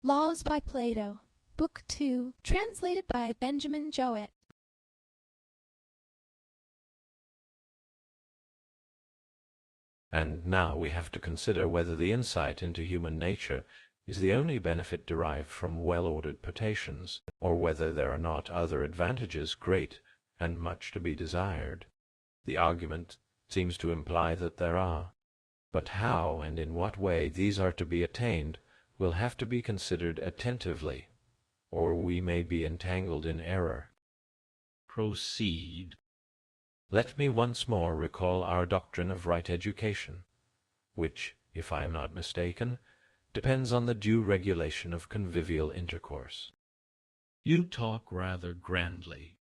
Laws by Plato, Book 2, translated by Benjamin Jowett. And now we have to consider whether the insight into human nature is the only benefit derived from well-ordered potations, or whether there are not other advantages great and much to be desired. The argument seems to imply that there are, but how and in what way these are to be attained will have to be considered attentively, or we may be entangled in error. Proceed. Let me once more recall our doctrine of right education, which, if I am not mistaken, depends on the due regulation of convivial intercourse. You talk rather grandly.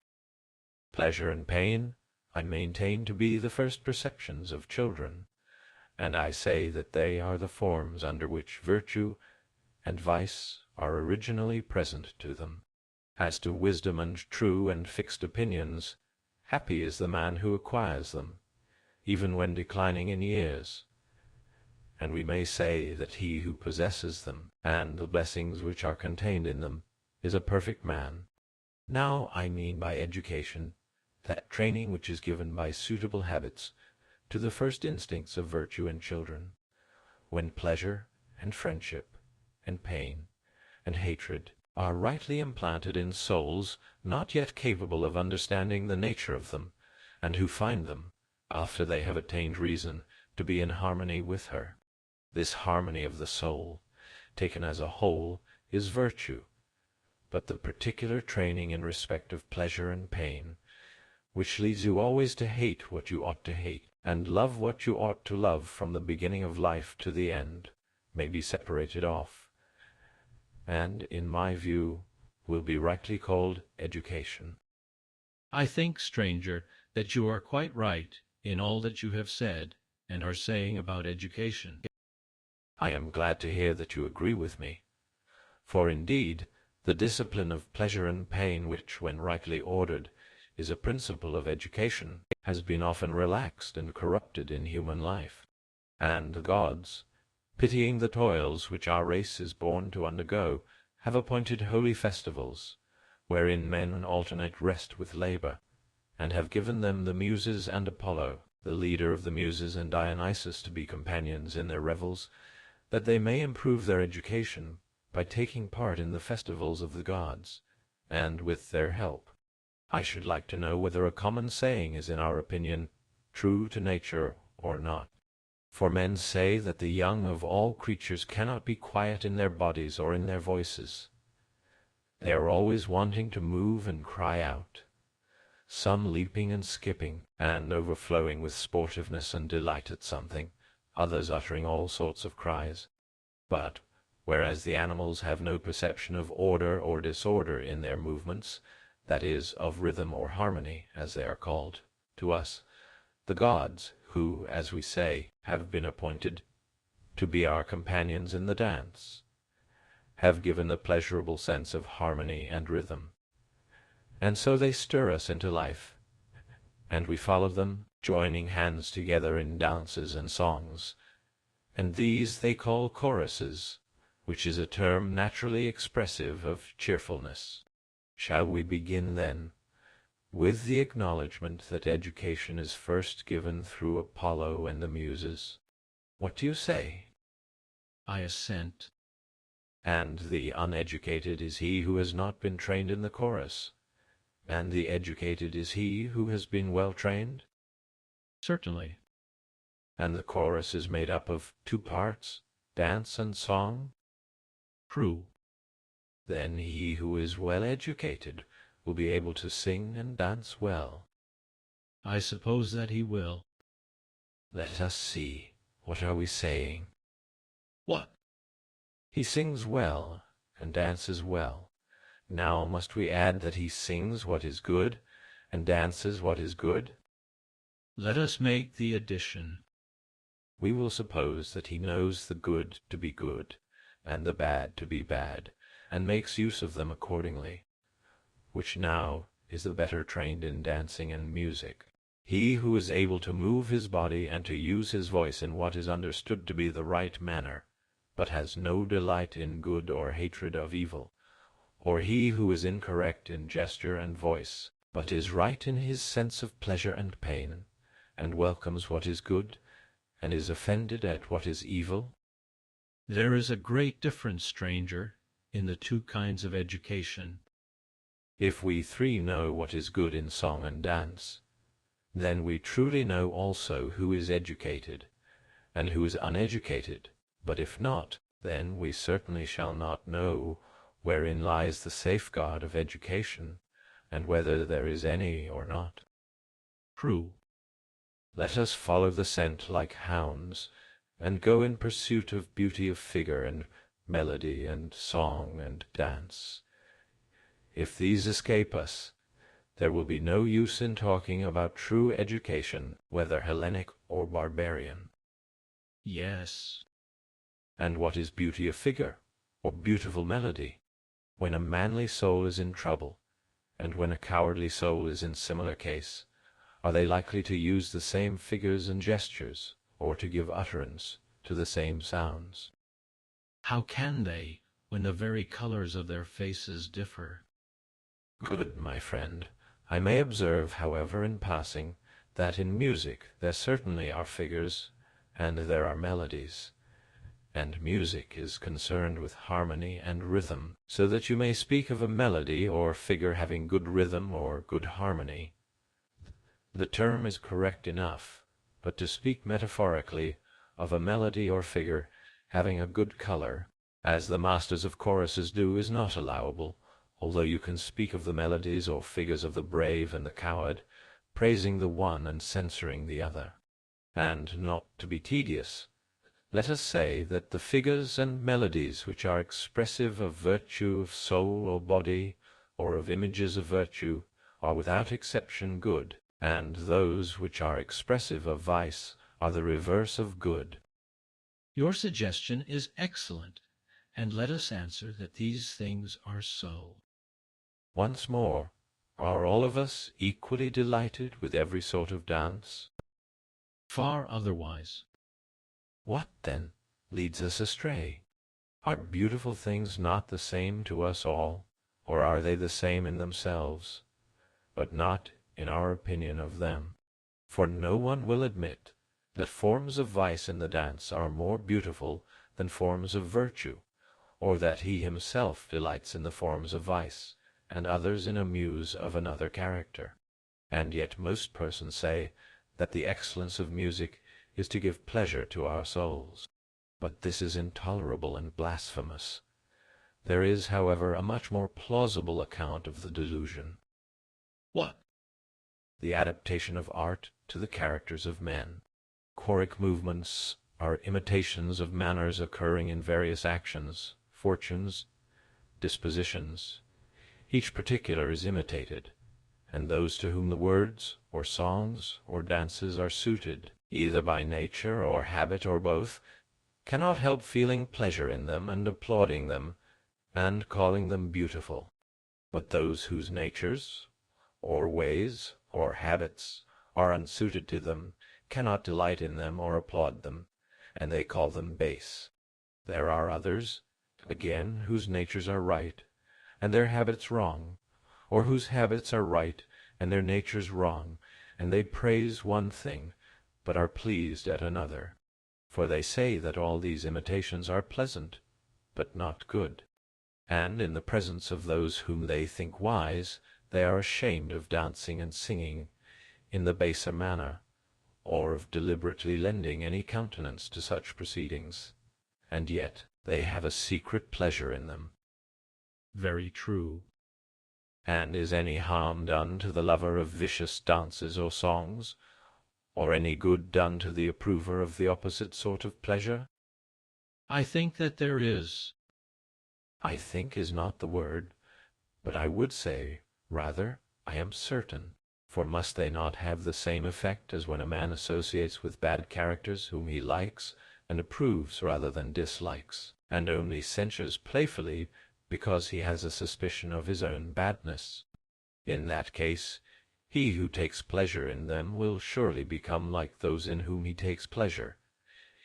Pleasure and pain I maintain to be the first perceptions of children, and I say that they are the forms under which virtue and vice are originally present to them. As to wisdom and true and fixed opinions, happy is the man who acquires them, even when declining in years, and we may say that he who possesses them, and the blessings which are contained in them, is a perfect man. Now I mean by education that training which is given by suitable habits to the first instincts of virtue in children, when pleasure and friendship and pain and hatred are rightly implanted in souls not yet capable of understanding the nature of them, and who find them, after they have attained reason, to be in harmony with her. This harmony of the soul, taken as a whole, is virtue, but the particular training in respect of pleasure and pain, which leads you always to hate what you ought to hate, and love what you ought to love from the beginning of life to the end, may be separated off, and, in my view, will be rightly called education. I think, stranger, that you are quite right in all that you have said and are saying about education. I am glad to hear that you agree with me, for indeed the discipline of pleasure and pain, which, when rightly ordered, is a principle of education, has been often relaxed and corrupted in human life, and the gods, pitying the toils which our race is born to undergo, have appointed holy festivals, wherein men alternate rest with labor, and have given them the Muses and Apollo, the leader of the Muses, and Dionysus to be companions in their revels, that they may improve their education by taking part in the festivals of the gods, and with their help. I should like to know whether a common saying is in our opinion true to nature or not. For men say that the young of all creatures cannot be quiet in their bodies or in their voices. They are always wanting to move and cry out, some leaping and skipping, and overflowing with sportiveness and delight at something, others uttering all sorts of cries. But, whereas the animals have no perception of order or disorder in their movements, that is, of rhythm or harmony, as they are called, to us, the gods, who, as we say, have been appointed to be our companions in the dance, have given the pleasurable sense of harmony and rhythm. And so they stir us into life, and we follow them, joining hands together in dances and songs, and these they call choruses, which is a term naturally expressive of cheerfulness. Shall we begin, then, with the acknowledgment that education is first given through Apollo and the Muses? What do you say? I assent. And the uneducated is he who has not been trained in the chorus, and the educated is he who has been well trained? Certainly. And the chorus is made up of two parts, dance and song? True. Then he who is well educated will be able to sing and dance well. I suppose that he will. Let us see. What are we saying? What? He sings well and dances well. Now must we add that he sings what is good and dances what is good? Let us make the addition. We will suppose that he knows the good to be good, and the bad to be bad, and makes use of them accordingly, which now is the better trained in dancing and music. He who is able to move his body and to use his voice in what is understood to be the right manner, but has no delight in good or hatred of evil, or he who is incorrect in gesture and voice, but is right in his sense of pleasure and pain, and welcomes what is good, and is offended at what is evil? There is a great difference, stranger, in the two kinds of education. If we three know what is good in song and dance, then we truly know also who is educated, and who is uneducated. But if not, then we certainly shall not know wherein lies the safeguard of education, and whether there is any or not. True. Let us follow the scent like hounds, and go in pursuit of beauty of figure and melody and song and dance. If these escape us, there will be no use in talking about true education, whether Hellenic or barbarian. Yes. And what is beauty of figure, or beautiful melody, when a manly soul is in trouble, and when a cowardly soul is in similar case? Are they likely to use the same figures and gestures, or to give utterance to the same sounds? How can they, when the very colors of their faces differ? Good, my friend. I may observe, however, in passing, that in music there certainly are figures, and there are melodies, and music is concerned with harmony and rhythm, so that you may speak of a melody or figure having good rhythm or good harmony. The term is correct enough, but to speak metaphorically of a melody or figure having a good color, as the masters of choruses do, is not allowable, although you can speak of the melodies or figures of the brave and the coward, praising the one and censuring the other. And, not to be tedious, let us say that the figures and melodies which are expressive of virtue of soul or body, or of images of virtue, are without exception good, and those which are expressive of vice are the reverse of good. Your suggestion is excellent, and let us answer that these things are so. Once more, are all of us equally delighted with every sort of dance? Far otherwise. What, then, leads us astray? Are beautiful things not the same to us all, or are they the same in themselves, but not in our opinion of them? For no one will admit that forms of vice in the dance are more beautiful than forms of virtue, or that he himself delights in the forms of vice, and others in a muse of another character. And yet most persons say that the excellence of music is to give pleasure to our souls. But this is intolerable and blasphemous. There is, however, a much more plausible account of the delusion. What? The adaptation of art to the characters of men. Choric movements are imitations of manners occurring in various actions, fortunes, dispositions. Each particular is imitated, and those to whom the words, or songs, or dances are suited, either by nature or habit or both, cannot help feeling pleasure in them and applauding them, and calling them beautiful. But those whose natures, or ways, or habits are unsuited to them cannot delight in them or applaud them, and they call them base. There are others, again, whose natures are right, and their habits wrong, or whose habits are right, and their natures wrong, and they praise one thing, but are pleased at another. For they say that all these imitations are pleasant, but not good. And in the presence of those whom they think wise, they are ashamed of dancing and singing in the baser manner, or of deliberately lending any countenance to such proceedings, and yet they have a secret pleasure in them. Very true. And is any harm done to the lover of vicious dances or songs, or any good done to the approver of the opposite sort of pleasure? I think that there is. I think is not the word, but I would say, rather, I am certain. For must they not have the same effect as when a man associates with bad characters whom he likes and approves rather than dislikes, and only censures playfully because he has a suspicion of his own badness? In that case, he who takes pleasure in them will surely become like those in whom he takes pleasure,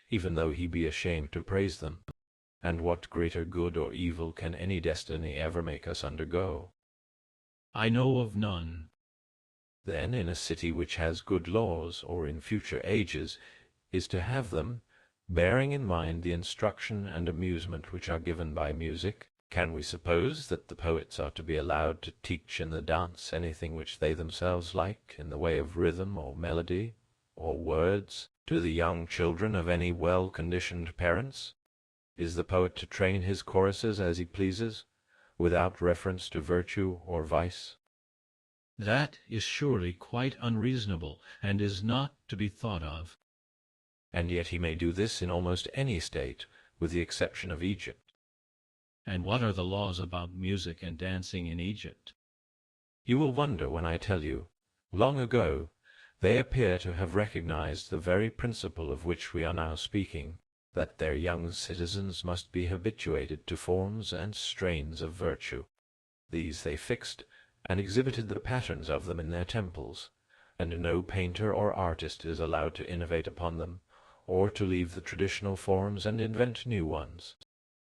even though he be ashamed to praise them. and what greater good or evil can any destiny ever make us undergo? I know of none. Then, in a city which has good laws, or in future ages, is to have them, bearing in mind the instruction and amusement which are given by music, can we suppose that the poets are to be allowed to teach in the dance anything which they themselves like, in the way of rhythm or melody, or words, to the young children of any well-conditioned parents? Is the poet to train his choruses as he pleases, without reference to virtue or vice? That is surely quite unreasonable, and is not to be thought of. And yet he may do this in almost any state, with the exception of Egypt. And what are the laws about music and dancing in Egypt? You will wonder when I tell you, long ago, they appear to have recognized the very principle of which we are now speaking, that their young citizens must be habituated to forms and strains of virtue. These they fixed, and exhibited the patterns of them in their temples, and no painter or artist is allowed to innovate upon them, or to leave the traditional forms and invent new ones.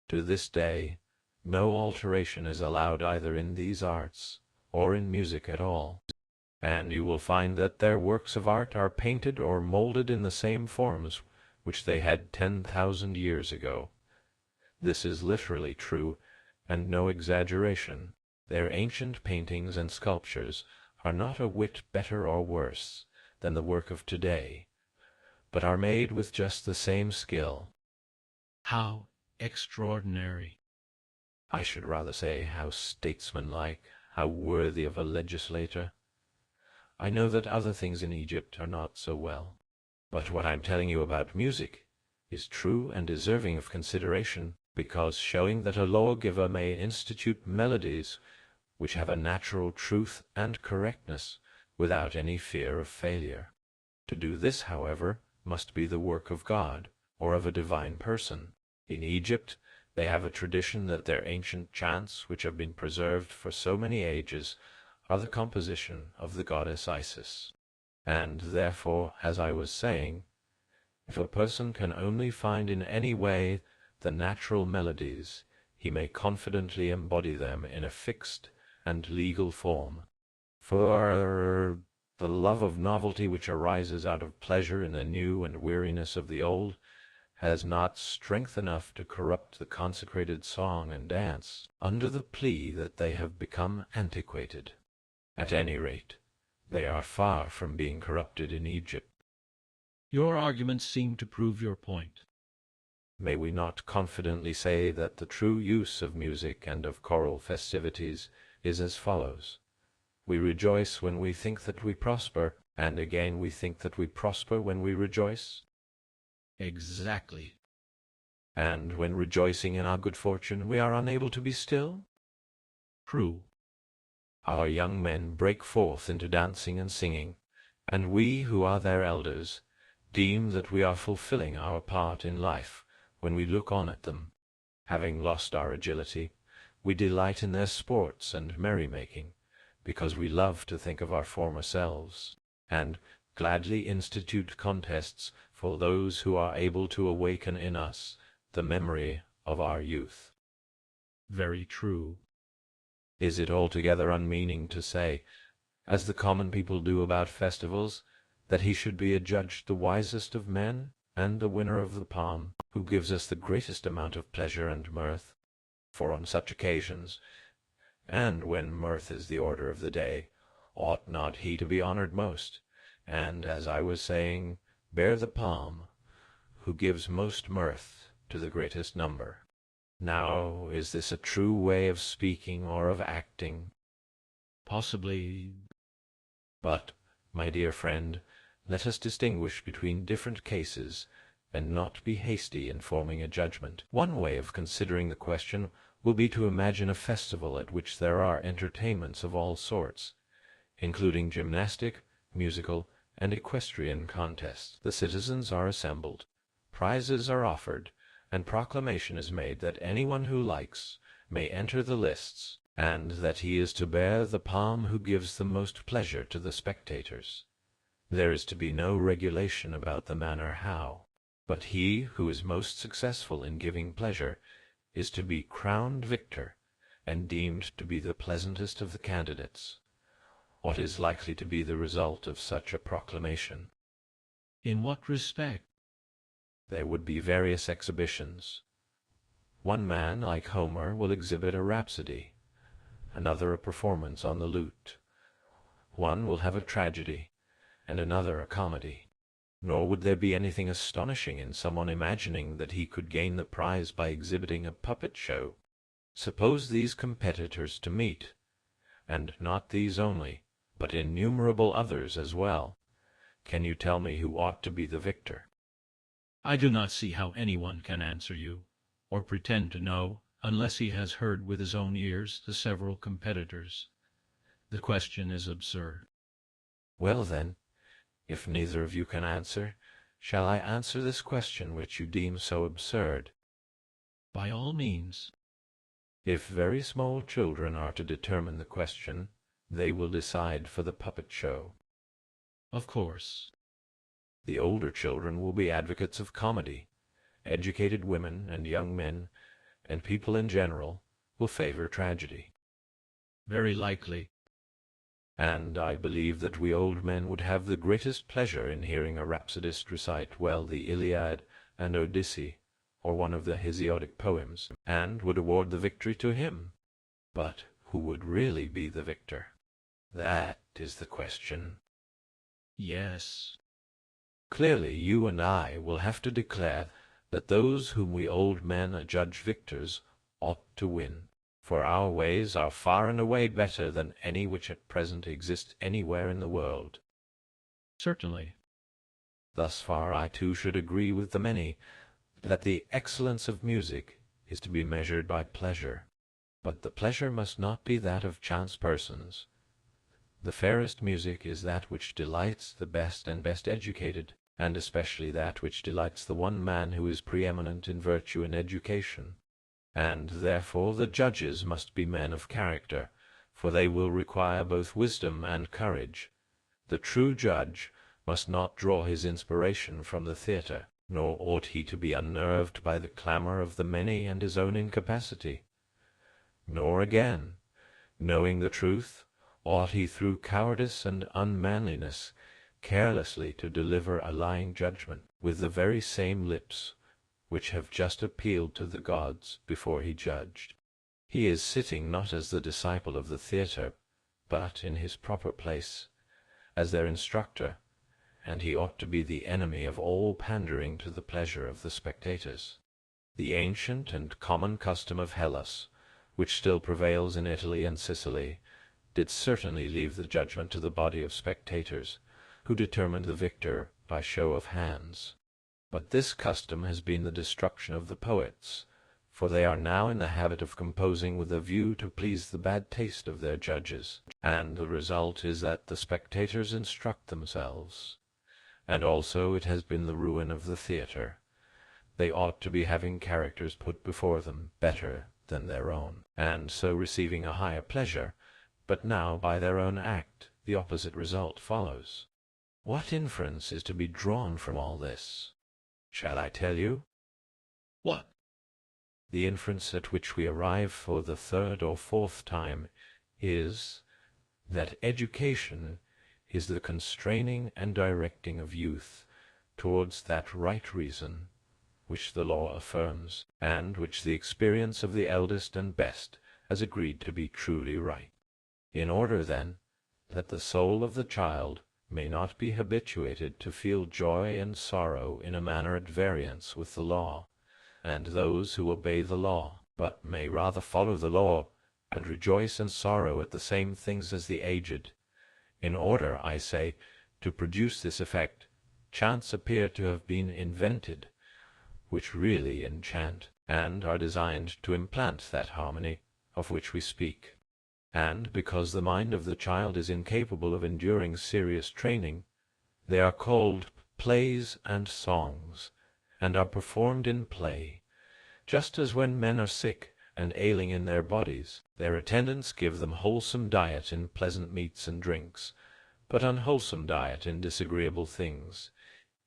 To this day, no alteration is allowed either in these arts, or in music at all, and you will find that their works of art are painted or molded in the same forms which they had 10,000 years ago. This is literally true, and no exaggeration. Their ancient paintings and sculptures are not a whit better or worse than the work of today, but are made with just the same skill. How extraordinary! I should rather say how statesmanlike, how worthy of a legislator. I know that other things in Egypt are not so well, but what I am telling you about music is true and deserving of consideration, because showing that a lawgiver may institute melodies which have a natural truth and correctness without any fear of failure. To do this, however, must be the work of God, or of a divine person. In Egypt they have a tradition that their ancient chants, which have been preserved for so many ages, are the composition of the goddess Isis. And therefore, as I was saying, if a person can only find in any way the natural melodies, he may confidently embody them in a fixed and legal form. For the love of novelty which arises out of pleasure in the new and weariness of the old has not strength enough to corrupt the consecrated song and dance, under the plea that they have become antiquated. At any rate, they are far from being corrupted in Egypt. Your arguments seem to prove your point. May we not confidently say that the true use of music and of choral festivities is as follows: we rejoice when we think that we prosper, and again we think that we prosper when we rejoice? Exactly. And when rejoicing in our good fortune we are unable to be still? True. Our young men break forth into dancing and singing, and we, who are their elders, deem that we are fulfilling our part in life when we look on at them. Having lost our agility, we delight in their sports and merrymaking, because we love to think of our former selves, and gladly institute contests for those who are able to awaken in us the memory of our youth. Very true. Is it altogether unmeaning to say, as the common people do about festivals, that he should be adjudged the wisest of men, and the winner of the palm, who gives us the greatest amount of pleasure and mirth? For on such occasions, and when mirth is the order of the day, ought not he to be honored most, and, as I was saying, bear the palm, who gives most mirth to the greatest number? Now, is this a true way of speaking or of acting? Possibly. But, my dear friend, let us distinguish between different cases, and not be hasty in forming a judgment. One way of considering the question will be to imagine a festival at which there are entertainments of all sorts, including gymnastic, musical, and equestrian contests. The citizens are assembled, prizes are offered, and proclamation is made that anyone who likes may enter the lists, and that he is to bear the palm who gives the most pleasure to the spectators. There is to be no regulation about the manner how, but he who is most successful in giving pleasure is to be crowned victor, and deemed to be the pleasantest of the candidates. What is likely to be the result of such a proclamation? In what respect? There would be various exhibitions. One man, like Homer, will exhibit a rhapsody, another a performance on the lute. One will have a tragedy, and another a comedy. Nor would there be anything astonishing in someone imagining that he could gain the prize by exhibiting a puppet show. Suppose these competitors to meet, and not these only, but innumerable others as well. Can you tell me who ought to be the victor? I do not see how anyone can answer you, or pretend to know, unless he has heard with his own ears the several competitors. The question is absurd. Well then, if neither of you can answer, shall I answer this question which you deem so absurd? By all means. If very small children are to determine the question, they will decide for the puppet show. Of course. The older children will be advocates of comedy. Educated women and young men, and people in general, will favor tragedy. Very likely. And I believe that we old men would have the greatest pleasure in hearing a rhapsodist recite well the Iliad and Odyssey, or one of the Hesiodic poems, and would award the victory to him. But who would really be the victor? That is the question. Yes. Clearly you and I will have to declare that those whom we old men adjudge victors ought to win, for our ways are far and away better than any which at present exist anywhere in the world. Certainly. Thus far I too should agree with the many, that the excellence of music is to be measured by pleasure, but the pleasure must not be that of chance persons. The fairest music is that which delights the best and best educated, and especially that which delights the one man who is preeminent in virtue and education. And therefore the judges must be men of character, for they will require both wisdom and courage. The true judge must not draw his inspiration from the theatre, nor ought he to be unnerved by the clamour of the many and his own incapacity. Nor again, knowing the truth, ought he through cowardice and unmanliness carelessly to deliver a lying judgment with the very same lips which have just appealed to the gods before he judged. He is sitting not as the disciple of the theatre, but in his proper place, as their instructor, and he ought to be the enemy of all pandering to the pleasure of the spectators. The ancient and common custom of Hellas, which still prevails in Italy and Sicily, did certainly leave the judgment to the body of spectators, who determined the victor by show of hands. But this custom has been the destruction of the poets, for they are now in the habit of composing with a view to please the bad taste of their judges, and the result is that the spectators instruct themselves. And also it has been the ruin of the theatre. They ought to be having characters put before them better than their own, and so receiving a higher pleasure, but now by their own act the opposite result follows. What inference is to be drawn from all this? Shall I tell you? What? The inference at which we arrive for the third or fourth time is, that education is the constraining and directing of youth towards that right reason which the law affirms, and which the experience of the eldest and best has agreed to be truly right. In order, then, that the soul of the child may not be habituated to feel joy and sorrow in a manner at variance with the law, and those who obey the law, but may rather follow the law, and rejoice and sorrow at the same things as the aged. In order, I say, to produce this effect, chants appear to have been invented, which really enchant, and are designed to implant that harmony of which we speak. And because the mind of the child is incapable of enduring serious training, they are called plays and songs, and are performed in play, just as when men are sick and ailing in their bodies, their attendants give them wholesome diet in pleasant meats and drinks, but unwholesome diet in disagreeable things,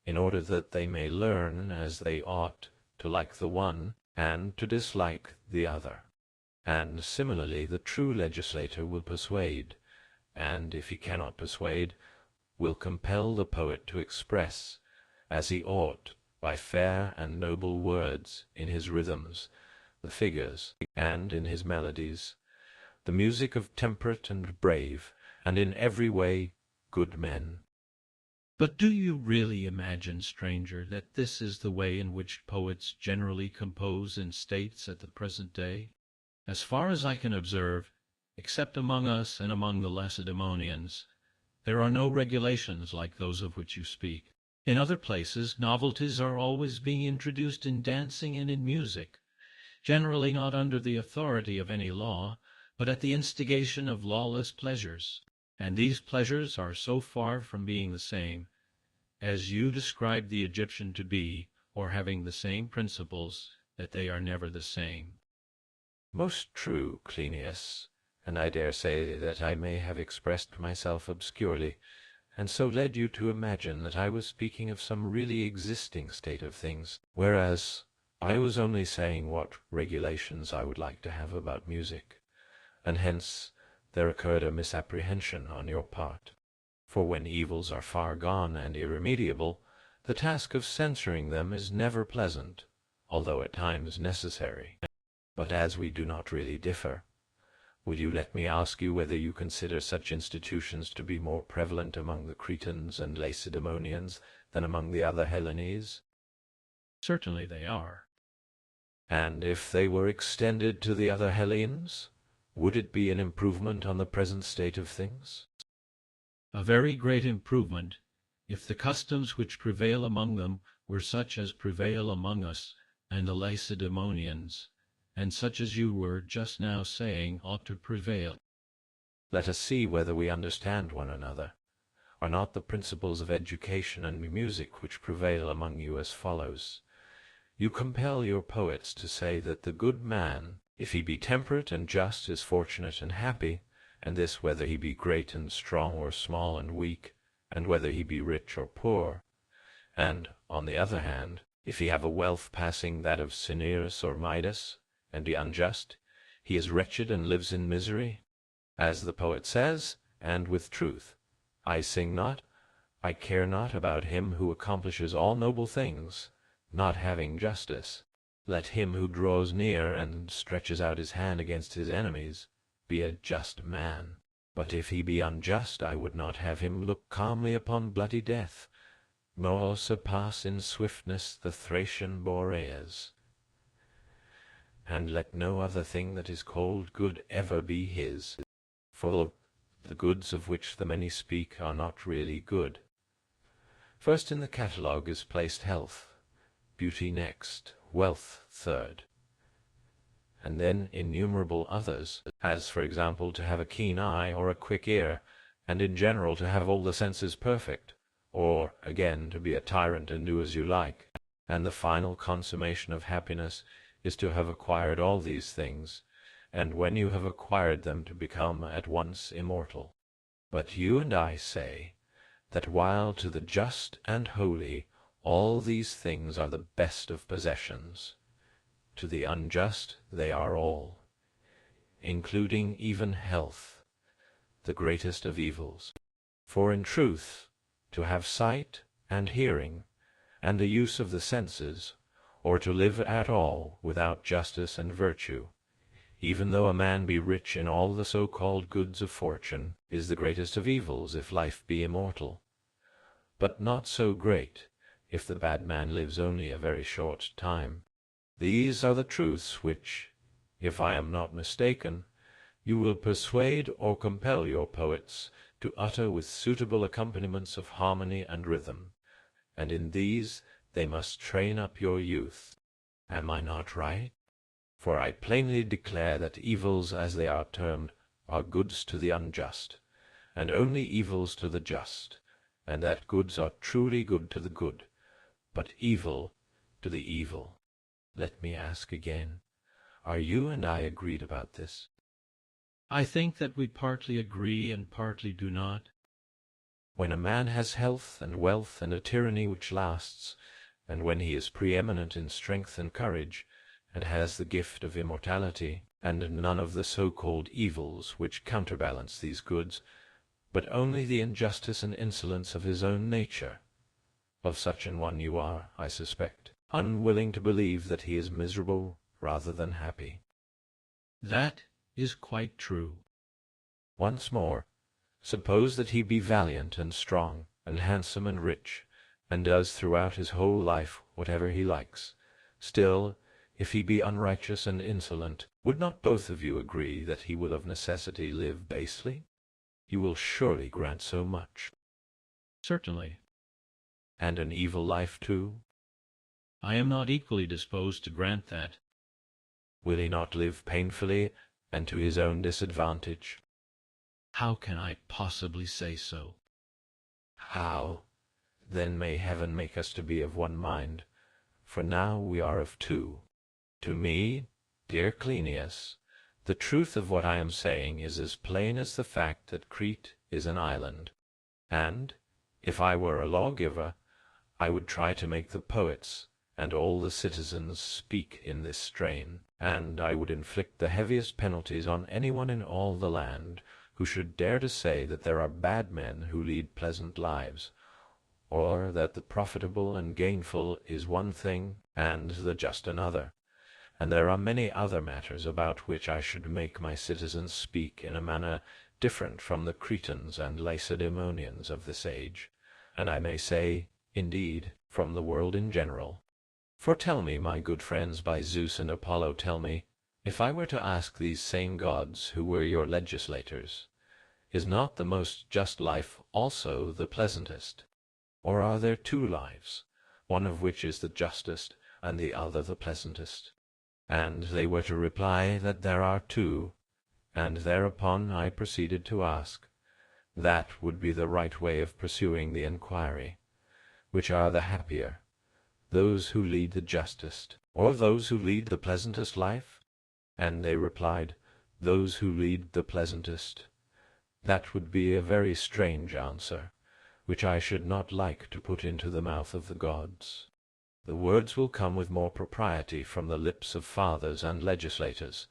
in order that they may learn as they ought to like the one and to dislike the other. And similarly the true legislator will persuade, and if he cannot persuade, will compel the poet to express, as he ought, by fair and noble words, in his rhythms, the figures, and in his melodies, the music of temperate and brave, and in every way good men. But do you really imagine, stranger, that this is the way in which poets generally compose in states at the present day? As far as I can observe, except among us and among the Lacedaemonians, there are no regulations like those of which you speak. In other places, novelties are always being introduced in dancing and in music, generally not under the authority of any law, but at the instigation of lawless pleasures. And these pleasures are so far from being the same, as you describe the Egyptian to be, or having the same principles, that they are never the same. Most true, Cleinias, and I dare say that I may have expressed myself obscurely, and so led you to imagine that I was speaking of some really existing state of things, whereas I was only saying what regulations I would like to have about music, and hence there occurred a misapprehension on your part. For when evils are far gone and irremediable, the task of censoring them is never pleasant, although at times necessary. But as we do not really differ, will you let me ask you whether you consider such institutions to be more prevalent among the Cretans and Lacedaemonians than among the other Hellenes? Certainly they are. And if they were extended to the other Hellenes, would it be an improvement on the present state of things? A very great improvement, if the customs which prevail among them were such as prevail among us and the Lacedaemonians, and such as you were just now saying ought to prevail. Let us see whether we understand one another. Are not the principles of education and music which prevail among you as follows? You compel your poets to say that the good man, if he be temperate and just, is fortunate and happy, and this whether he be great and strong or small and weak, and whether he be rich or poor. And, on the other hand, if he have a wealth passing that of Cinyras or Midas, and be unjust, he is wretched and lives in misery. As the poet says, and with truth, I sing not, I care not about him who accomplishes all noble things, not having justice. Let him who draws near and stretches out his hand against his enemies be a just man. But if he be unjust, I would not have him look calmly upon bloody death, nor surpass in swiftness the Thracian Boreas. And let no other thing that is called good ever be his, for the goods of which the many speak are not really good. First in the catalogue is placed health, beauty next, wealth third, and then innumerable others, as for example to have a keen eye or a quick ear, and in general to have all the senses perfect, or again to be a tyrant and do as you like. And the final consummation of happiness is to have acquired all these things, and when you have acquired them to become at once immortal. But you and I say that while to the just and holy all these things are the best of possessions, to the unjust they are all, including even health, the greatest of evils. For in truth, to have sight and hearing, and the use of the senses, or to live at all without justice and virtue, even though a man be rich in all the so-called goods of fortune, is the greatest of evils if life be immortal, but not so great if the bad man lives only a very short time. These are the truths which, if I am not mistaken, you will persuade or compel your poets to utter with suitable accompaniments of harmony and rhythm, and in these they must train up your youth. Am I not right? For I plainly declare that evils, as they are termed, are goods to the unjust, and only evils to the just, and that goods are truly good to the good, but evil to the evil. Let me ask again, are you and I agreed about this? I think that we partly agree and partly do not. When a man has health and wealth and a tyranny which lasts, and when he is preeminent in strength and courage, and has the gift of immortality, and none of the so-called evils which counterbalance these goods, but only the injustice and insolence of his own nature. Of such an one you are, I suspect, unwilling to believe that he is miserable rather than happy. That is quite true. Once more, suppose that he be valiant and strong, and handsome and rich, and does throughout his whole life whatever he likes. Still, if he be unrighteous and insolent, would not both of you agree that he will of necessity live basely? You will surely grant so much. Certainly. And an evil life too? I am not equally disposed to grant that. Will he not live painfully and to his own disadvantage? How can I possibly say so? How? Then may heaven make us to be of one mind, for now we are of two. To me, dear Cleinias, the truth of what I am saying is as plain as the fact that Crete is an island, and, if I were a lawgiver, I would try to make the poets and all the citizens speak in this strain, and I would inflict the heaviest penalties on anyone in all the land who should dare to say that there are bad men who lead pleasant lives, or that the profitable and gainful is one thing and the just another. And there are many other matters about which I should make my citizens speak in a manner different from the Cretans and Lacedaemonians of this age, and I may say, indeed, from the world in general. For tell me, my good friends, by Zeus and Apollo, tell me, if I were to ask these same gods who were your legislators, is not the most just life also the pleasantest? Or are there two lives, one of which is the justest, and the other the pleasantest? And they were to reply that there are two, and thereupon I proceeded to ask, that would be the right way of pursuing the enquiry, which are the happier, those who lead the justest, or those who lead the pleasantest life? And they replied, those who lead the pleasantest. That would be a very strange answer, which I should not like to put into the mouth of the gods. The words will come with more propriety from the lips of fathers and legislators,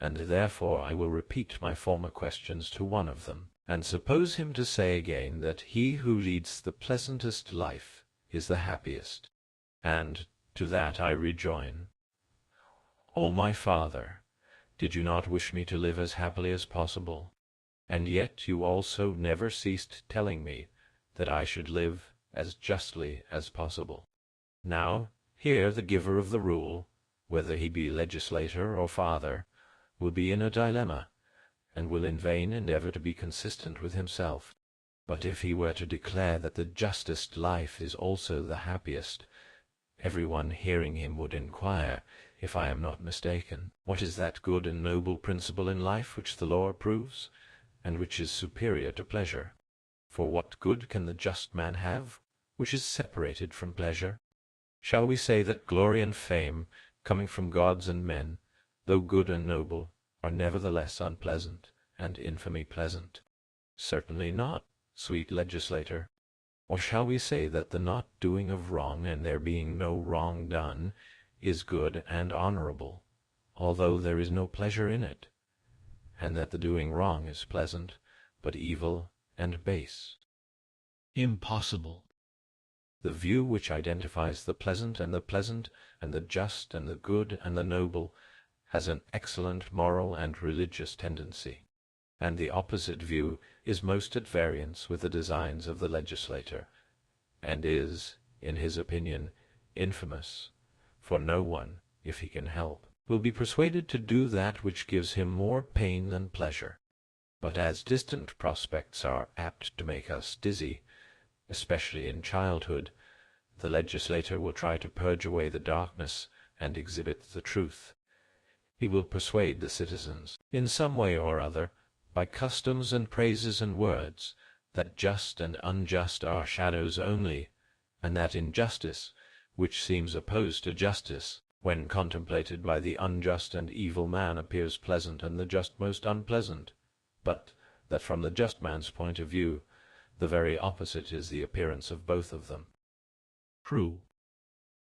and therefore I will repeat my former questions to one of them, and suppose him to say again that he who leads the pleasantest life is the happiest. And to that I rejoin, O my father, did you not wish me to live as happily as possible? And yet you also never ceased telling me that I should live as justly as possible. Now, here the giver of the rule, whether he be legislator or father, will be in a dilemma, and will in vain endeavor to be consistent with himself. But if he were to declare that the justest life is also the happiest, every one hearing him would inquire, if I am not mistaken, what is that good and noble principle in life which the law approves, and which is superior to pleasure? For what good can the just man have, which is separated from pleasure? Shall we say that glory and fame, coming from gods and men, though good and noble, are nevertheless unpleasant, and infamy pleasant? Certainly not, sweet legislator. Or shall we say that the not doing of wrong, and there being no wrong done, is good and honorable, although there is no pleasure in it, and that the doing wrong is pleasant, but evil and base? Impossible. The view which identifies the pleasant, and the just, and the good, and the noble, has an excellent moral and religious tendency, and the opposite view is most at variance with the designs of the legislator, and is, in his opinion, infamous, for no one, if he can help, will be persuaded to do that which gives him more pain than pleasure. But as distant prospects are apt to make us dizzy, especially in childhood, the legislator will try to purge away the darkness and exhibit the truth. He will persuade the citizens, in some way or other, by customs and praises and words, that just and unjust are shadows only, and that injustice, which seems opposed to justice, when contemplated by the unjust and evil man, appears pleasant, and the just most unpleasant, but that from the just man's point of view, the very opposite is the appearance of both of them. True.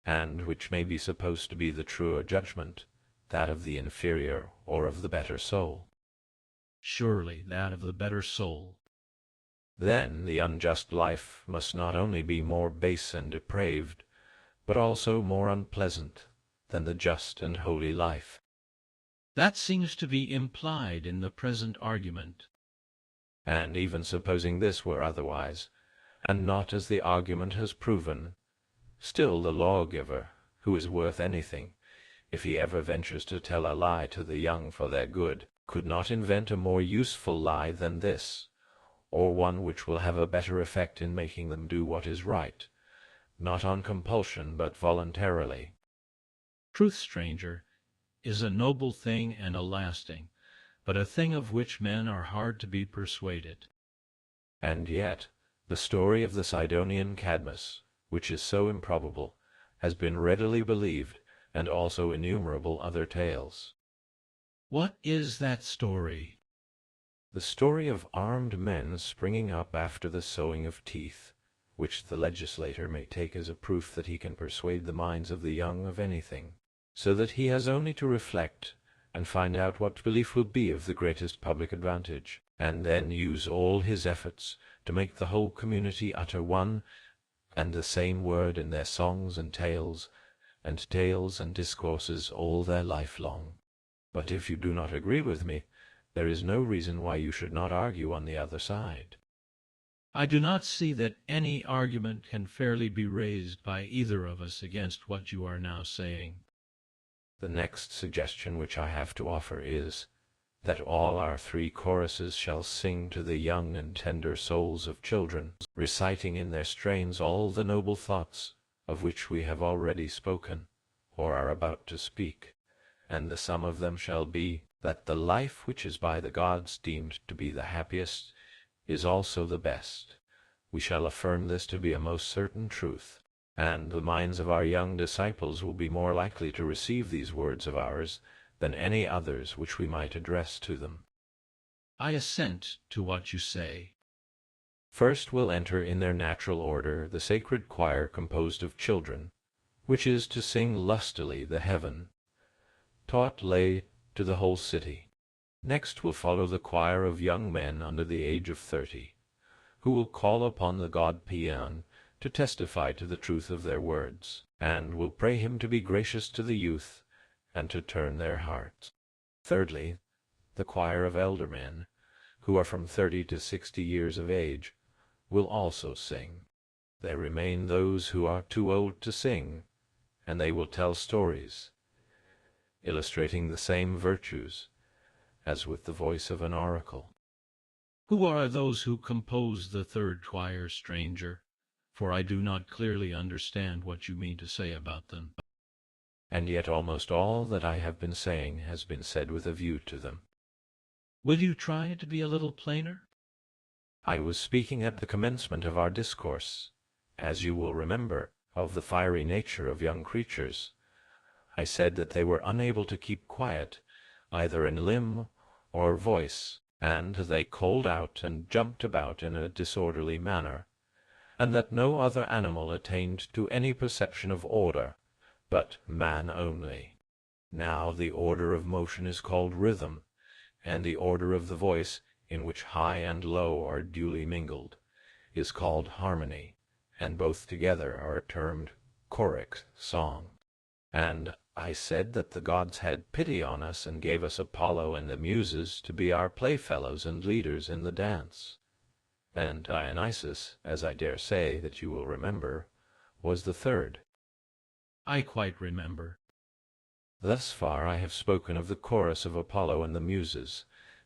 And which may be supposed to be the truer judgment, that of the inferior or of the better soul? Surely that of the better soul. Then the unjust life must not only be more base and depraved, but also more unpleasant than the just and holy life. That seems to be implied in the present argument. And even supposing this were otherwise, and not as the argument has proven, still the lawgiver, who is worth anything, if he ever ventures to tell a lie to the young for their good, could not invent a more useful lie than this, or one which will have a better effect in making them do what is right, not on compulsion but voluntarily. Truth, stranger, is a noble thing and a lasting, but a thing of which men are hard to be persuaded. And yet the story of the Sidonian Cadmus, which is so improbable, has been readily believed, and also innumerable other tales. What is that story? The story of armed men springing up after the sowing of teeth, which the legislator may take as a proof that he can persuade the minds of the young of anything, so that he has only to reflect and find out what belief will be of the greatest public advantage, and then use all his efforts to make the whole community utter one and the same word in their songs and tales and discourses all their life long. But if you do not agree with me, there is no reason why you should not argue on the other side. I do not see that any argument can fairly be raised by either of us against what you are now saying. The next suggestion which I have to offer is, that all our three choruses shall sing to the young and tender souls of children, reciting in their strains all the noble thoughts of which we have already spoken, or are about to speak, and the sum of them shall be, that the life which is by the gods deemed to be the happiest is also the best. We shall affirm this to be a most certain truth, and the minds of our young disciples will be more likely to receive these words of ours than any others which we might address to them. I assent to what you say. First will enter in their natural order the sacred choir composed of children, which is to sing lustily the heaven, taught lay to the whole city. Next will follow the choir of young men under the age of 30, who will call upon the god Paeon to testify to the truth of their words, and will pray him to be gracious to the youth, and to turn their hearts. Thirdly, the choir of elder men, who are from 30 to 60 years of age, will also sing. There remain those who are too old to sing, and they will tell stories, illustrating the same virtues, as with the voice of an oracle. Who are those who compose the third choir, stranger? For I do not clearly understand what you mean to say about them. And yet almost all that I have been saying has been said with a view to them. Will you try to be a little plainer? I was speaking at the commencement of our discourse, as you will remember, of the fiery nature of young creatures. I said that they were unable to keep quiet, either in limb or voice, and they called out and jumped about in a disorderly manner, and that no other animal attained to any perception of order, but man only. Now the order of motion is called rhythm, and the order of the voice, in which high and low are duly mingled, is called harmony, and both together are termed choric song. And I said that the gods had pity on us and gave us Apollo and the Muses to be our playfellows and leaders in the dance. And Dionysus, as I dare say that you will remember, was the third. I quite remember. Thus far I have spoken of the chorus of Apollo and the Muses,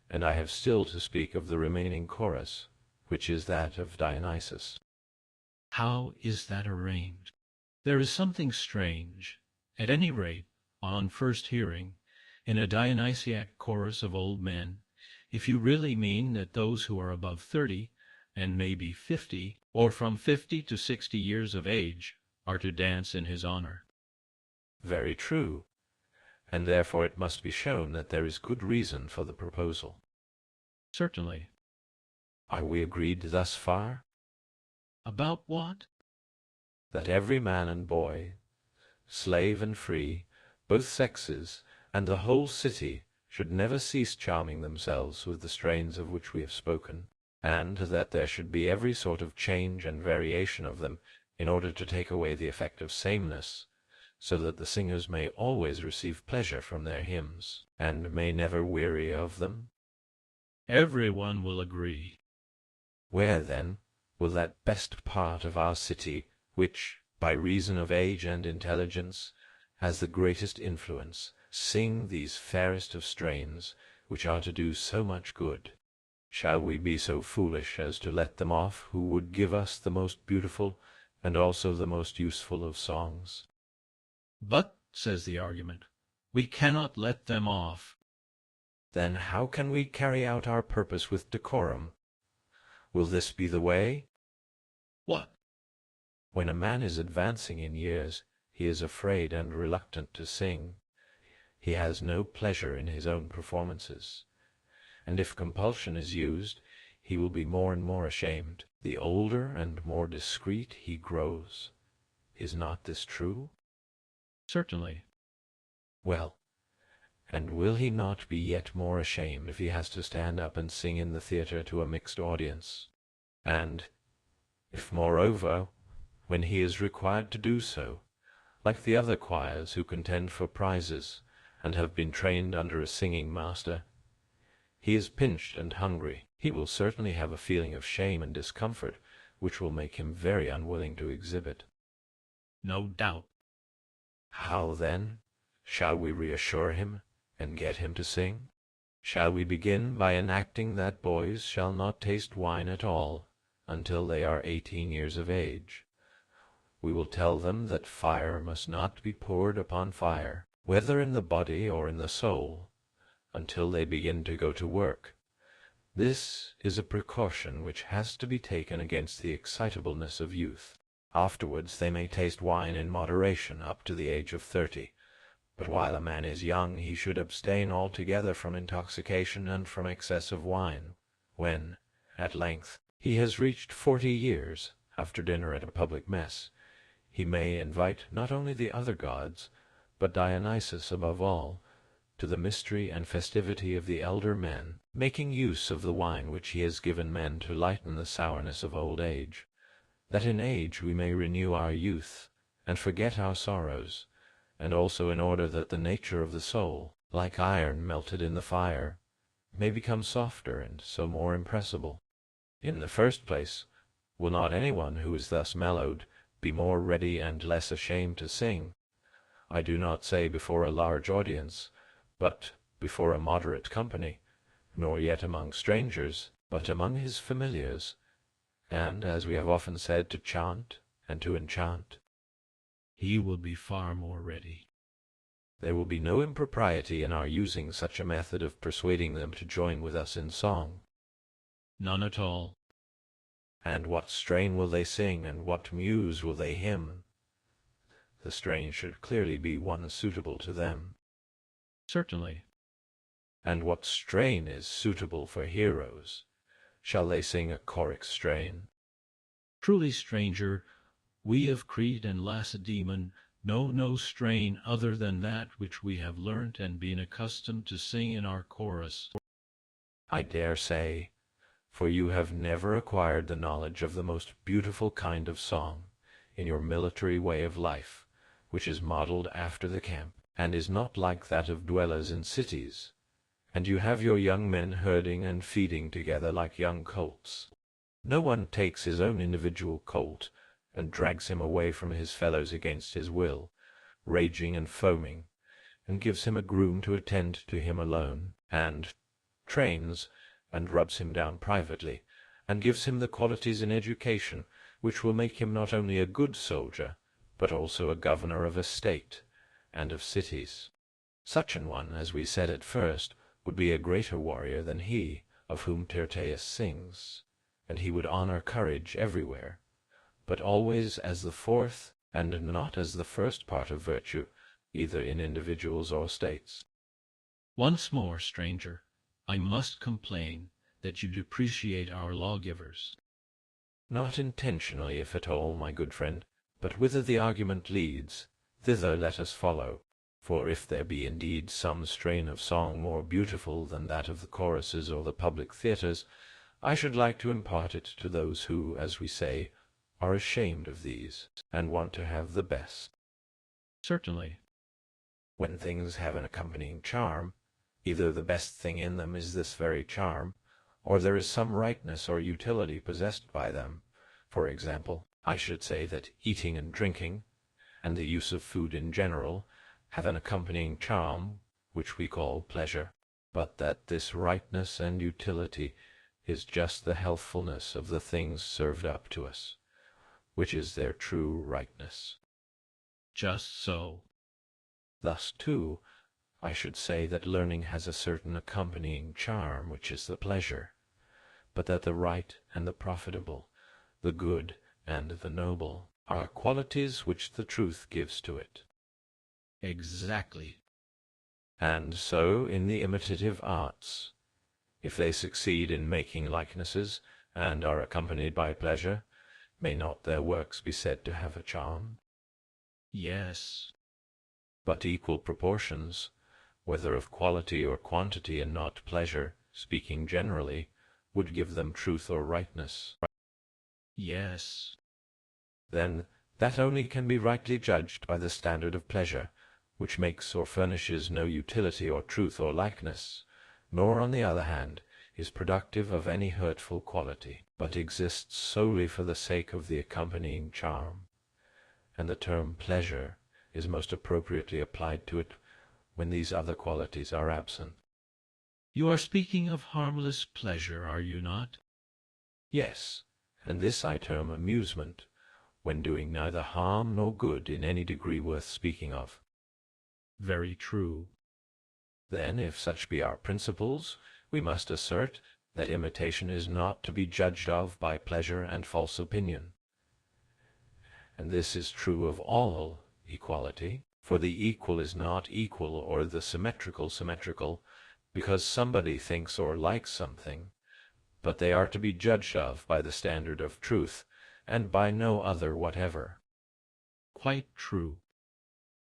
and I have still to speak of the remaining chorus, which is that of Dionysus. How is that arranged? There is something strange, at any rate, on first hearing, in a Dionysiac chorus of old men, if you really mean that those who are above 30, and maybe 50, or from 50 to 60 years of age, are to dance in his honor. Very true, and therefore it must be shown that there is good reason for the proposal. Certainly. Are we agreed thus far? About what? That every man and boy, slave and free, both sexes, and the whole city should never cease charming themselves with the strains of which we have spoken, and that there should be every sort of change and variation of them, in order to take away the effect of sameness, so that the singers may always receive pleasure from their hymns, and may never weary of them? Everyone will agree. Where, then, will that best part of our city, which, by reason of age and intelligence, has the greatest influence, sing these fairest of strains, which are to do so much good? Shall we be so foolish as to let them off who would give us the most beautiful and also the most useful of songs? But, says the argument, we cannot let them off. Then how can we carry out our purpose with decorum? Will this be the way? What? When a man is advancing in years, he is afraid and reluctant to sing. He has no pleasure in his own performances, and if compulsion is used, he will be more and more ashamed, the older and more discreet he grows. Is not this true? Certainly. Well, and will he not be yet more ashamed if he has to stand up and sing in the theatre to a mixed audience? And if, moreover, when he is required to do so, like the other choirs who contend for prizes, and have been trained under a singing master, he is pinched and hungry, he will certainly have a feeling of shame and discomfort, which will make him very unwilling to exhibit. No doubt. How, then, shall we reassure him, and get him to sing? Shall we begin by enacting that boys shall not taste wine at all until they are 18 years of age? We will tell them that fire must not be poured upon fire, whether in the body or in the soul, until they begin to go to work. This is a precaution which has to be taken against the excitableness of youth. Afterwards they may taste wine in moderation up to the age of 30, but while a man is young he should abstain altogether from intoxication and from excess of wine. When, at length, he has reached 40 years, after dinner at a public mess, he may invite not only the other gods, but Dionysus above all, to the mystery and festivity of the elder men, making use of the wine which he has given men to lighten the sourness of old age, that in age we may renew our youth, and forget our sorrows, and also in order that the nature of the soul, like iron melted in the fire, may become softer and so more impressible. In the first place, will not anyone who is thus mellowed be more ready and less ashamed to sing? I do not say before a large audience, but before a moderate company, nor yet among strangers, but among his familiars, and, as we have often said, to chant and to enchant. He will be far more ready. There will be no impropriety in our using such a method of persuading them to join with us in song. None at all. And what strain will they sing, and what muse will they hymn? The strain should clearly be one suitable to them. Certainly. And what strain is suitable for heroes? Shall they sing a choric strain? Truly, stranger, we of Crete and Lacedaemon know no strain other than that which we have learnt and been accustomed to sing in our chorus. I dare say, for you have never acquired the knowledge of the most beautiful kind of song in your military way of life, which is modelled after the camp, and is not like that of dwellers in cities, and you have your young men herding and feeding together like young colts. No one takes his own individual colt and drags him away from his fellows against his will, raging and foaming, and gives him a groom to attend to him alone, and trains and rubs him down privately, and gives him the qualities in education which will make him not only a good soldier, but also a governor of a state and of cities. Such an one, as we said at first, would be a greater warrior than he of whom TorToiSe sings, and he would honor courage everywhere, but always as the fourth and not as the first part of virtue, either in individuals or states. Once more, stranger, I must complain that you depreciate our lawgivers. Not intentionally, if at all, my good friend, but whither the argument leads, thither let us follow. For if there be indeed some strain of song more beautiful than that of the choruses or the public theatres, I should like to impart it to those who, as we say, are ashamed of these, and want to have the best. Certainly. When things have an accompanying charm, either the best thing in them is this very charm, or there is some rightness or utility possessed by them. For example, I should say that eating and drinking, and the use of food in general, have an accompanying charm, which we call pleasure, but that this rightness and utility is just the healthfulness of the things served up to us, which is their true rightness. Just so. Thus, too, I should say that learning has a certain accompanying charm, which is the pleasure, but that the right and the profitable, the good and the noble, are qualities which the truth gives to it. Exactly. And so in the imitative arts, if they succeed in making likenesses, and are accompanied by pleasure, may not their works be said to have a charm? Yes. But equal proportions, whether of quality or quantity and not pleasure, speaking generally, would give them truth or rightness. Yes. Then that only can be rightly judged by the standard of pleasure, which makes or furnishes no utility or truth or likeness, nor, on the other hand, is productive of any hurtful quality, but exists solely for the sake of the accompanying charm, and the term pleasure is most appropriately applied to it when these other qualities are absent. You are speaking of harmless pleasure, are you not? Yes, and this I term amusement, when doing neither harm nor good in any degree worth speaking of. Very true. Then, if such be our principles, we must assert that imitation is not to be judged of by pleasure and false opinion. And this is true of all equality, for the equal is not equal or the symmetrical symmetrical, because somebody thinks or likes something, but they are to be judged of by the standard of truth, and by no other whatever. Quite true.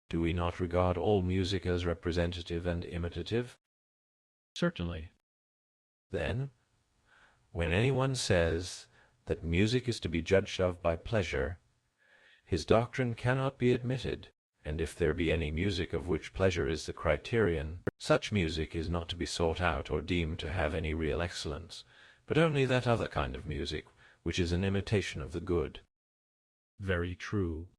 Do we not regard all music as representative and imitative? Certainly. Then, when anyone says that music is to be judged of by pleasure, his doctrine cannot be admitted, and if there be any music of which pleasure is the criterion, such music is not to be sought out or deemed to have any real excellence, but only that other kind of music, which is an imitation of the good. Very true.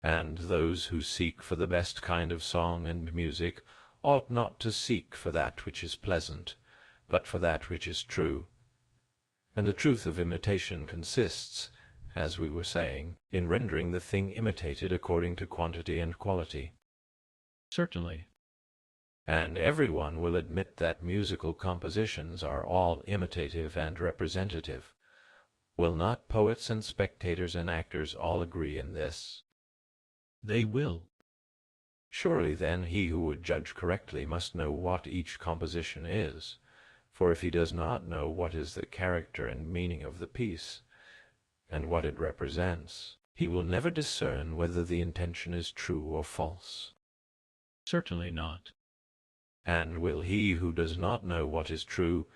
And those who seek for the best kind of song and music ought not to seek for that which is pleasant, but for that which is true. And the truth of imitation consists, as we were saying, in rendering the thing imitated according to quantity and quality. Certainly. And everyone will admit that musical compositions are all imitative and representative. Will not poets and spectators and actors all agree in this? They will. Surely then he who would judge correctly must know what each composition is, for if he does not know what is the character and meaning of the piece, and what it represents, he will never discern whether the intention is true or false. Certainly not. And will he who does not know what is true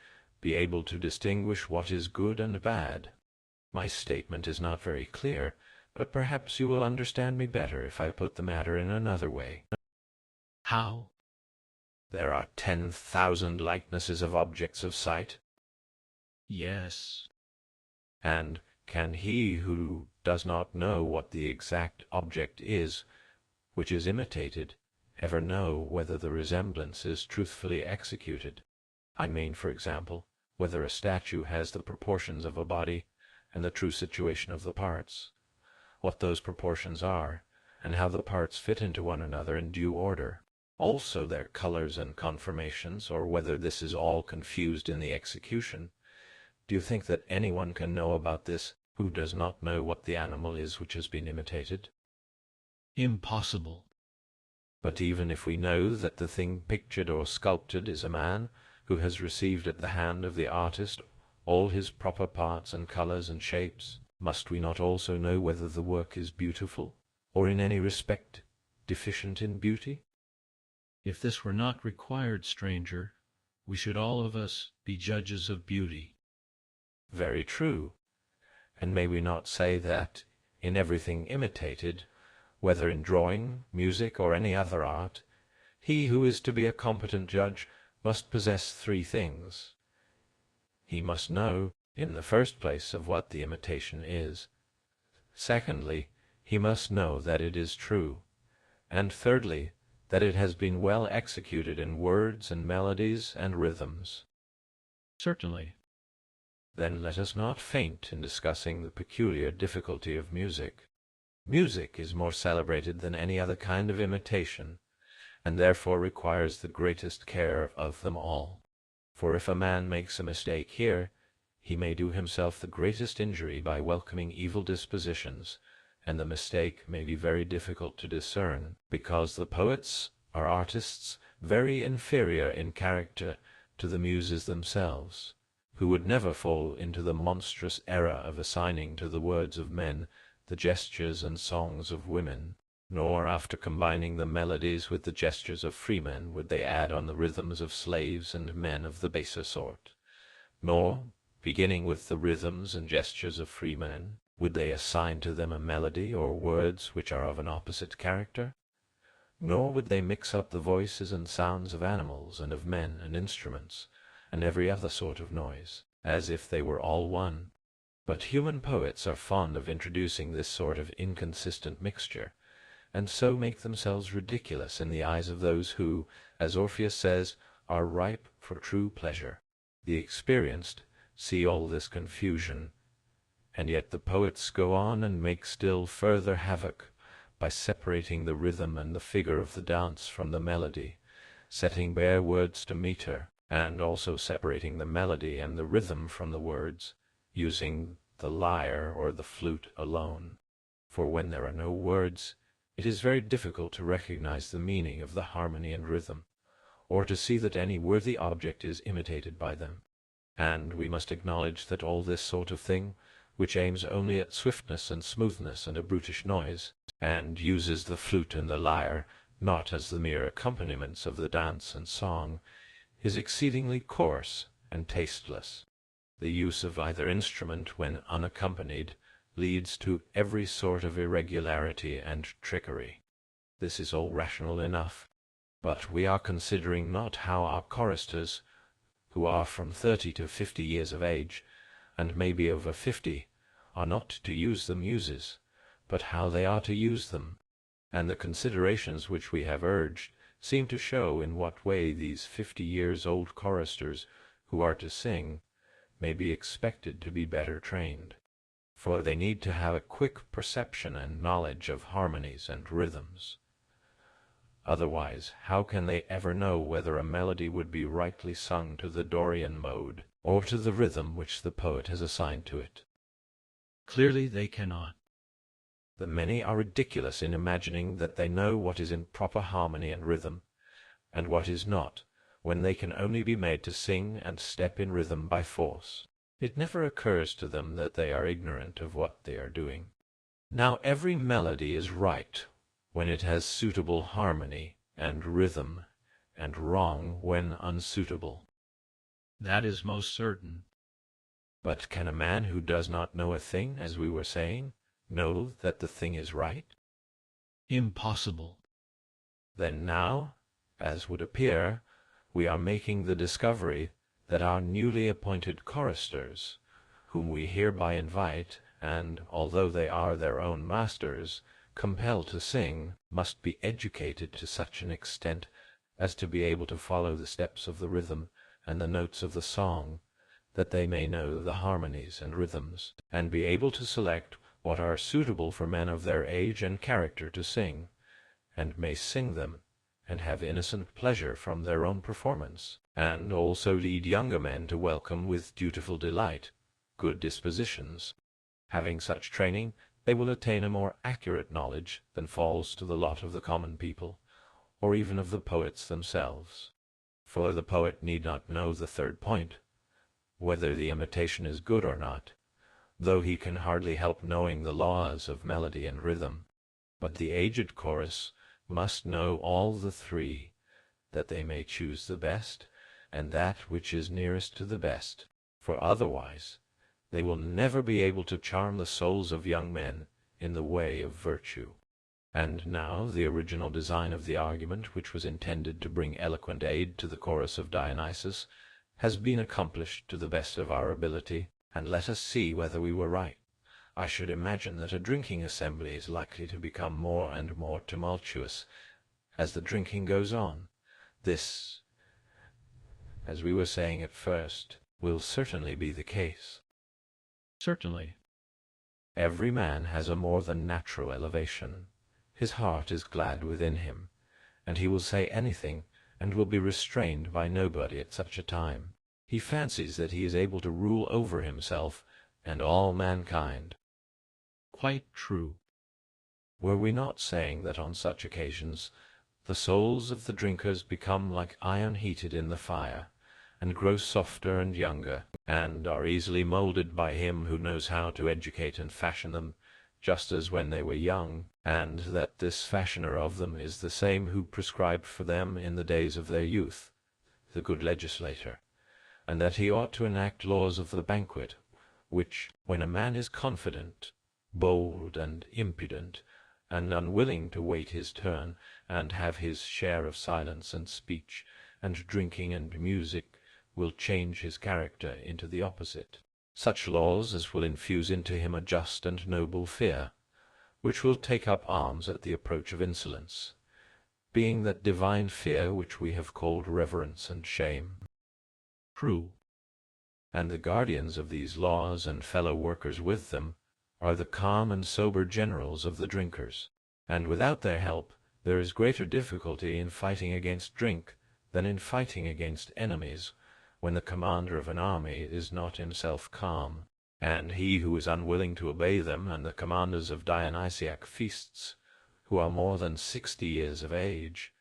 be able to distinguish what is good and bad? My statement is not very clear, but perhaps you will understand me better if I put the matter in another way. How? There are 10,000 likenesses of objects of sight. Yes. And can he who does not know what the exact object is, which is imitated, ever know whether the resemblance is truthfully executed? I mean, for example, whether a statue has the proportions of a body and the true situation of the parts, what those proportions are, and how the parts fit into one another in due order, also their colors and conformations, or whether this is all confused in the execution. Do you think that anyone can know about this who does not know what the animal is which has been imitated? Impossible. But even if we know that the thing pictured or sculpted is a man who has received at the hand of the artist all his proper parts and colors and shapes, must we not also know whether the work is beautiful, or in any respect deficient in beauty? If this were not required, stranger, we should all of us be judges of beauty. Very true. And may we not say that, in everything imitated, whether in drawing, music, or any other art, he who is to be a competent judge must possess three things. He must know, in the first place, of what the imitation is. Secondly, he must know that it is true. And thirdly, that it has been well executed in words and melodies and rhythms. Certainly. Then let us not faint in discussing the peculiar difficulty of music. Music is more celebrated than any other kind of imitation, and therefore requires the greatest care of them all. For if a man makes a mistake here, he may do himself the greatest injury by welcoming evil dispositions, and the mistake may be very difficult to discern, because the poets are artists very inferior in character to the muses themselves, who would never fall into the monstrous error of assigning to the words of men the gestures and songs of women, nor after combining the melodies with the gestures of freemen would they add on the rhythms of slaves and men of the baser sort, nor, beginning with the rhythms and gestures of freemen, would they assign to them a melody or words which are of an opposite character, nor would they mix up the voices and sounds of animals and of men and instruments, and every other sort of noise, as if they were all one. But human poets are fond of introducing this sort of inconsistent mixture, and so make themselves ridiculous in the eyes of those who, as Orpheus says, are ripe for true pleasure. The experienced see all this confusion, and yet the poets go on and make still further havoc by separating the rhythm and the figure of the dance from the melody, setting bare words to meter, and also separating the melody and the rhythm from the words, using the lyre or the flute alone. For when there are no words, it is very difficult to recognize the meaning of the harmony and rhythm, or to see that any worthy object is imitated by them. And we must acknowledge that all this sort of thing, which aims only at swiftness and smoothness and a brutish noise, and uses the flute and the lyre not as the mere accompaniments of the dance and song, is exceedingly coarse and tasteless. The use of either instrument when unaccompanied leads to every sort of irregularity and trickery. This is all rational enough, but we are considering not how our choristers, who are from 30 to 50 years of age, and may be over 50, are not to use the muses, but how they are to use them, and the considerations which we have urged seem to show in what way these 50-years-old choristers who are to sing may be expected to be better trained, for they need to have a quick perception and knowledge of harmonies and rhythms. Otherwise, how can they ever know whether a melody would be rightly sung to the Dorian mode, or to the rhythm which the poet has assigned to it? Clearly they cannot. The many are ridiculous in imagining that they know what is in proper harmony and rhythm, and what is not, when they can only be made to sing and step in rhythm by force. It never occurs to them that they are ignorant of what they are doing. Now every melody is right when it has suitable harmony and rhythm, and wrong when unsuitable. That is most certain. But can a man who does not know a thing, as we were saying, know that the thing is right? Impossible. Then now, as would appear, we are making the discovery that our newly appointed choristers, whom we hereby invite, and, although they are their own masters, compel to sing, must be educated to such an extent as to be able to follow the steps of the rhythm and the notes of the song, that they may know the harmonies and rhythms, and be able to select what are suitable for men of their age and character to sing, and may sing them, and have innocent pleasure from their own performance, and also lead younger men to welcome with dutiful delight good dispositions. Having such training, they will attain a more accurate knowledge than falls to the lot of the common people, or even of the poets themselves. For the poet need not know the third point, whether the imitation is good or not, though he can hardly help knowing the laws of melody and rhythm. But the aged chorus must know all the three, that they may choose the best, and that which is nearest to the best, for otherwise they will never be able to charm the souls of young men in the way of virtue. And now the original design of the argument, which was intended to bring eloquent aid to the chorus of Dionysus, has been accomplished to the best of our ability, and let us see whether we were right. I should imagine that a drinking assembly is likely to become more and more tumultuous as the drinking goes on. This, as we were saying at first, will certainly be the case. Certainly. Every man has a more than natural elevation. His heart is glad within him, and he will say anything, and will be restrained by nobody at such a time. He fancies that he is able to rule over himself and all mankind. Quite true. Were we not saying that on such occasions the souls of the drinkers become like iron heated in the fire, and grow softer and younger, and are easily moulded by him who knows how to educate and fashion them, just as when they were young, and that this fashioner of them is the same who prescribed for them in the days of their youth, the good legislator, and that he ought to enact laws of the banquet, which, when a man is confident, bold, and impudent, and unwilling to wait his turn, and have his share of silence and speech, and drinking and music, will change his character into the opposite. Such laws as will infuse into him a just and noble fear, which will take up arms at the approach of insolence, being that divine fear which we have called reverence and shame. True. And the guardians of these laws and fellow workers with them are the calm and sober generals of the drinkers, and without their help there is greater difficulty in fighting against drink than in fighting against enemies, when the commander of an army is not himself calm, and he who is unwilling to obey them, and the commanders of Dionysiac feasts, who are more than 60 years of age,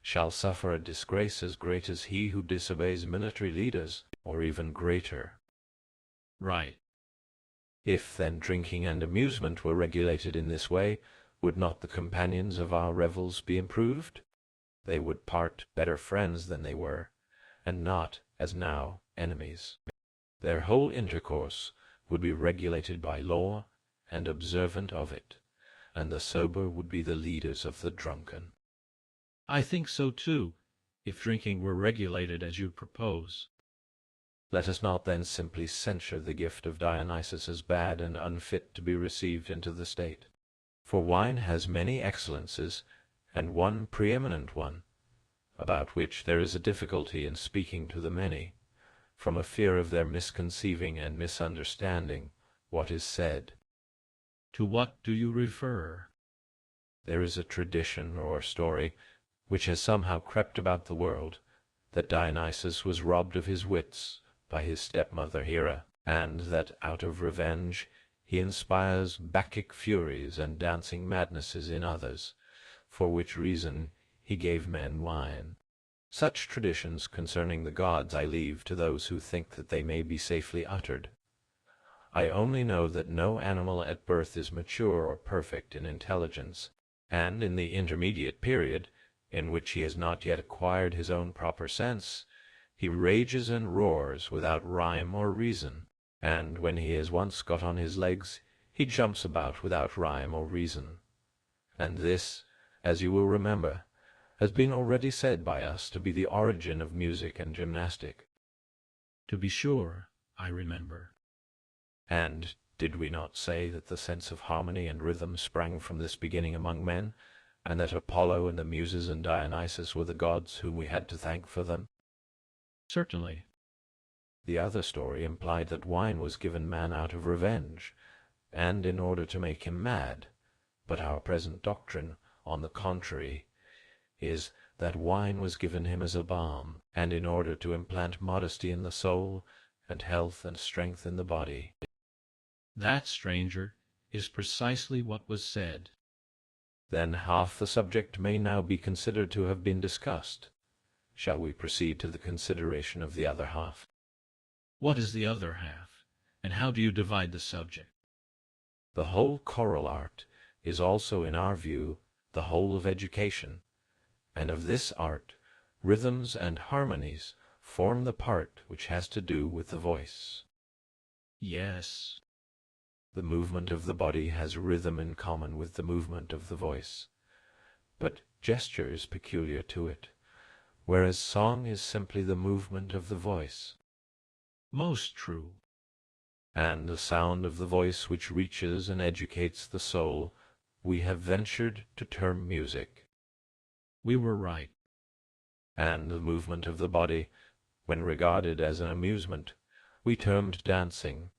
shall suffer a disgrace as great as he who disobeys military leaders, or even greater. Right. If then drinking and amusement were regulated in this way, would not the companions of our revels be improved? They would part better friends than they were, and not, as now, enemies. Their whole intercourse would be regulated by law and observant of it, and the sober would be the leaders of the drunken. I think so too, if drinking were regulated as you propose. Let us not then simply censure the gift of Dionysus as bad and unfit to be received into the state. For wine has many excellences, and one preeminent one, about which there is a difficulty in speaking to the many, from a fear of their misconceiving and misunderstanding what is said. To what do you refer? There is a tradition or story, which has somehow crept about the world, that Dionysus was robbed of his wits by his stepmother Hera, and that out of revenge he inspires Bacchic furies and dancing madnesses in others, for which reason he gave men wine. Such traditions concerning the gods I leave to those who think that they may be safely uttered. I only know that no animal at birth is mature or perfect in intelligence, and in the intermediate period, in which he has not yet acquired his own proper sense, he rages and roars without rhyme or reason, and when he has once got on his legs, he jumps about without rhyme or reason. And this, as you will remember, has been already said by us to be the origin of music and gymnastic. To be sure, I remember. And did we not say that the sense of harmony and rhythm sprang from this beginning among men, and that Apollo and the Muses and Dionysus were the gods whom we had to thank for them? Certainly. The other story implied that wine was given man out of revenge, and in order to make him mad, but our present doctrine, on the contrary, is that wine was given him as a balm, and in order to implant modesty in the soul, and health and strength in the body. That, stranger, is precisely what was said. Then half the subject may now be considered to have been discussed. Shall we proceed to the consideration of the other half? What is the other half, and how do you divide the subject? The whole choral art is also, in our view, the whole of education, and of this art rhythms and harmonies form the part which has to do with the voice. Yes. The movement of the body has rhythm in common with the movement of the voice, but gesture is peculiar to it, whereas song is simply the movement of the voice. Most true. And the sound of the voice which reaches and educates the soul we have ventured to term music. We were right. And the movement of the body, when regarded as an amusement, we termed dancing.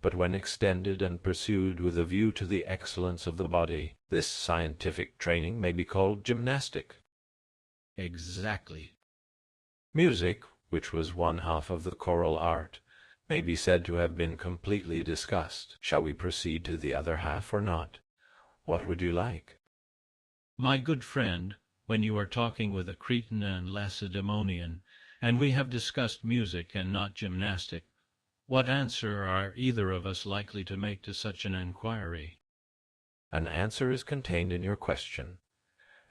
But when extended and pursued with a view to the excellence of the body, this scientific training may be called gymnastic. Exactly. Music, which was one half of the choral art, may be said to have been completely discussed. Shall we proceed to the other half or not? What would you like? My good friend, when you are talking with a Cretan and Lacedaemonian, and we have discussed music and not gymnastic, what answer are either of us likely to make to such an inquiry? An answer is contained in your question,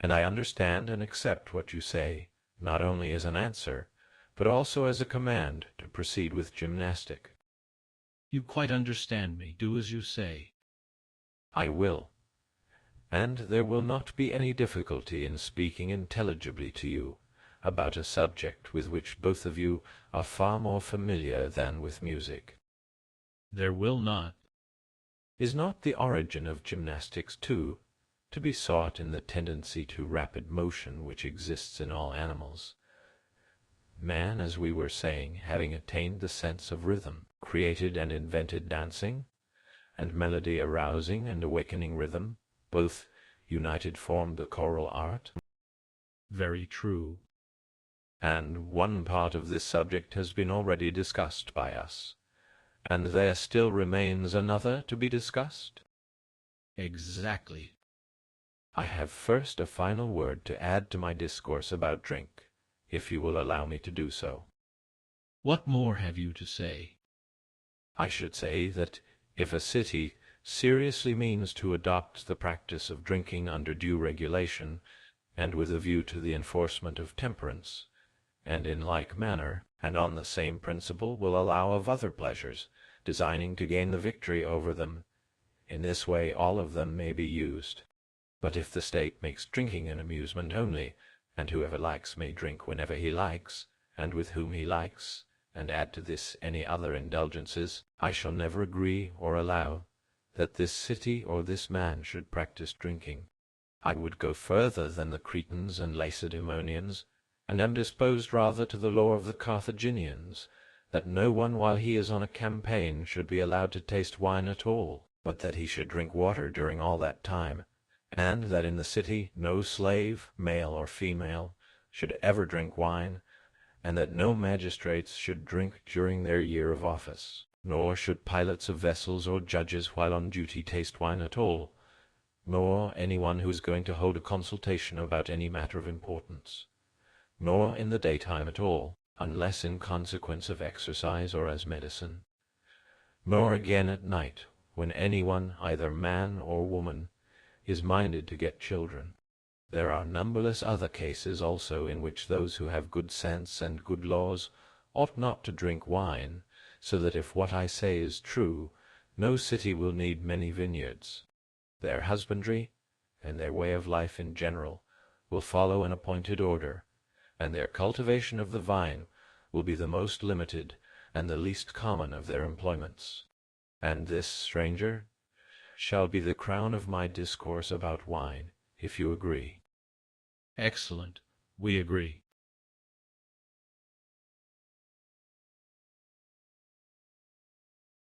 and I understand and accept what you say, not only as an answer, but also as a command to proceed with gymnastic. You quite understand me. Do as you say. I will. And there will not be any difficulty in speaking intelligibly to you about a subject with which both of you are far more familiar than with music. There will not. Is not the origin of gymnastics, too, to be sought in the tendency to rapid motion which exists in all animals? Man, as we were saying, having attained the sense of rhythm, created and invented dancing, and melody arousing and awakening rhythm, both united formed the choral art. Very true. And one part of this subject has been already discussed by us, and there still remains another to be discussed. Exactly. I have first a final word to add to my discourse about drink, if you will allow me to do so. What more have you to say? I should say that if a city seriously means to adopt the practice of drinking under due regulation, and with a view to the enforcement of temperance, and in like manner, and on the same principle, will allow of other pleasures, designing to gain the victory over them, in this way all of them may be used. But if the state makes drinking an amusement only, and whoever likes may drink whenever he likes, and with whom he likes, and add to this any other indulgences, I shall never agree or allow that this city or this man should practice drinking. I would go further than the Cretans and Lacedaemonians, and am disposed rather to the law of the Carthaginians, that no one while he is on a campaign should be allowed to taste wine at all, but that he should drink water during all that time, and that in the city no slave, male or female, should ever drink wine, and that no magistrates should drink during their year of office, nor should pilots of vessels or judges while on duty taste wine at all, nor anyone who is going to hold a consultation about any matter of importance, nor in the daytime at all, unless in consequence of exercise or as medicine, nor again at night, when anyone, either man or woman, is minded to get children. There are numberless other cases also in which those who have good sense and good laws ought not to drink wine, so that if what I say is true, no city will need many vineyards. Their husbandry, and their way of life in general, will follow an appointed order, and their cultivation of the vine will be the most limited and the least common of their employments. And this, stranger, shall be the crown of my discourse about wine, if you agree. Excellent. We agree.